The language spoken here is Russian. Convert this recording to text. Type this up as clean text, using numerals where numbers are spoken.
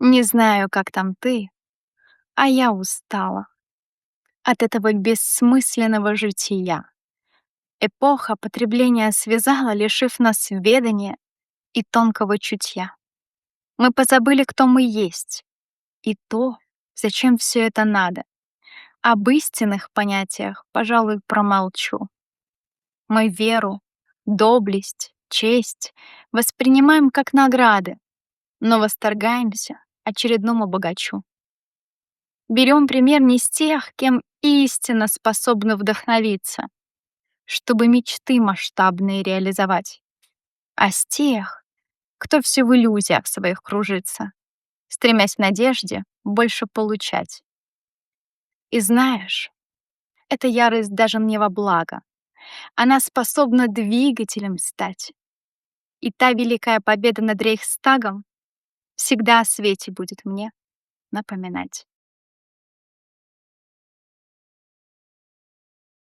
Не знаю, как там ты, а я устала от этого бессмысленного жития. Эпоха потребления связала, лишив нас ведания и тонкого чутья. Мы позабыли, кто мы есть, и то, зачем все это надо. Об истинных понятиях, пожалуй, промолчу. Мы веру, доблесть, честь воспринимаем как награды, но восторгаемся очередному богачу. Берем пример не с тех, кем истинно способны вдохновиться, чтобы мечты масштабные реализовать, а с тех, кто все в иллюзиях своих кружится, стремясь в надежде больше получать. И знаешь, эта ярость даже мне во благо. Она способна двигателем стать. И та великая победа над Рейхстагом всегда о свете будет мне напоминать.